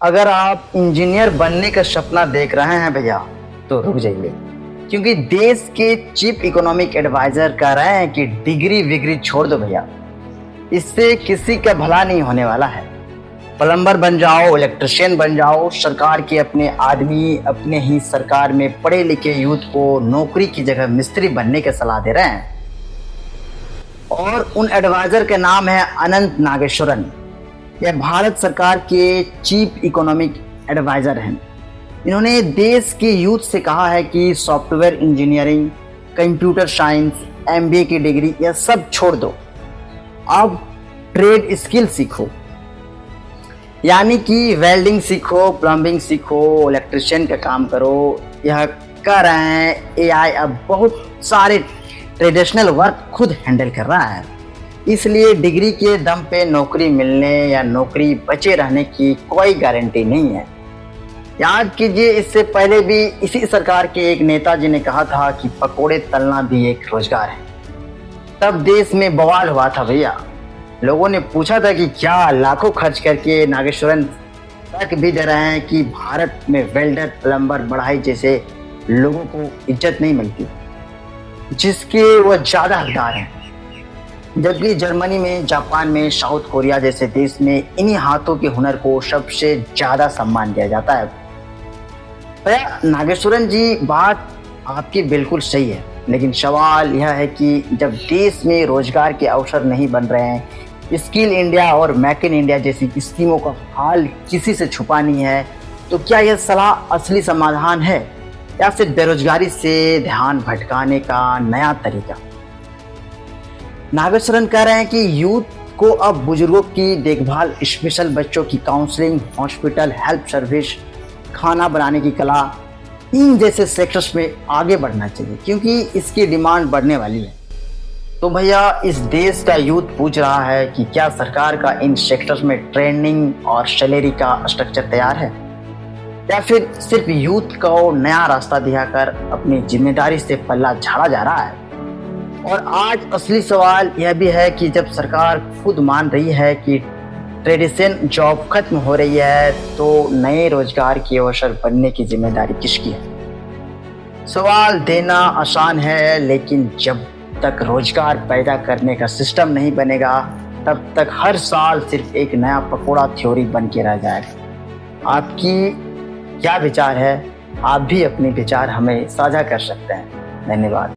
अगर आप इंजीनियर बनने का सपना देख रहे हैं भैया तो रुक जाइए, क्योंकि देश के चीफ इकोनॉमिक एडवाइजर कह रहे हैं कि डिग्री विग्री छोड़ दो भैया, इससे किसी का भला नहीं होने वाला है। प्लम्बर बन जाओ, इलेक्ट्रिशियन बन जाओ, सरकार के अपने आदमी अपने ही सरकार में पढ़े लिखे यूथ को नौकरी की जगह मिस्त्री बनने की सलाह दे रहे हैं। और उन एडवाइजर के नाम है अनंत नागेश्वरन। यह भारत सरकार के चीफ इकोनॉमिक एडवाइजर हैं। इन्होंने देश के यूथ से कहा है कि software engineering, computer science, MBA की डिग्री यह सब छोड़ दो, अब ट्रेड स्किल सीखो, यानी कि वेल्डिंग सीखो, प्लम्बिंग सीखो, इलेक्ट्रिशियन का काम करो। यह कह रहे हैं एआई अब बहुत सारे ट्रेडिशनल वर्क खुद हैंडल कर रहा है, इसलिए डिग्री के दम पे नौकरी मिलने या नौकरी बचे रहने की कोई गारंटी नहीं है। याद कीजिए, इससे पहले भी इसी सरकार के एक नेताजी ने कहा था कि पकोड़े तलना भी एक रोजगार है। तब देश में बवाल हुआ था भैया। लोगों ने पूछा था कि क्या लाखों खर्च करके नागेश्वरन तक भी दे रहे हैं कि भारत में वेल्डर, प्लम्बर, बढ़ाई जैसे लोगों को इज्जत नहीं मिलती, जिसके वो ज़्यादा हकदार हैं। जबकि जर्मनी में, जापान में, साउथ कोरिया जैसे देश में इन्हीं हाथों के हुनर को सबसे ज़्यादा सम्मान दिया जाता है। भैया नागेश्वरन जी, बात आपकी बिल्कुल सही है, लेकिन सवाल यह है कि जब देश में रोजगार के अवसर नहीं बन रहे हैं, स्किल इंडिया और मेक इन इंडिया जैसी स्कीमों का हाल किसी से छुपा नहीं है, तो क्या यह सलाह असली समाधान है या फिर बेरोजगारी से ध्यान भटकाने का नया तरीका? नागेश्वरन कह रहे हैं कि यूथ को अब बुजुर्गों की देखभाल, स्पेशल बच्चों की काउंसलिंग, हॉस्पिटल, हेल्प सर्विस, खाना बनाने की कला, इन जैसे सेक्टर्स में आगे बढ़ना चाहिए, क्योंकि इसकी डिमांड बढ़ने वाली है। तो भैया इस देश का यूथ पूछ रहा है कि क्या सरकार का इन सेक्टर्स में ट्रेनिंग और सैलरी का स्ट्रक्चर तैयार है, या फिर सिर्फ यूथ को नया रास्ता दिखाकर अपनी जिम्मेदारी से पल्ला झाड़ा जा रहा है? और आज असली सवाल यह भी है कि जब सरकार खुद मान रही है कि ट्रेडिशन जॉब खत्म हो रही है, तो नए रोजगार के अवसर बनने की जिम्मेदारी किसकी है? सवाल देना आसान है, लेकिन जब तक रोजगार पैदा करने का सिस्टम नहीं बनेगा, तब तक हर साल सिर्फ एक नया पकोड़ा थ्योरी बन के रह जाएगा। आपकी क्या विचार है? आप भी अपने विचार हमें साझा कर सकते हैं। धन्यवाद।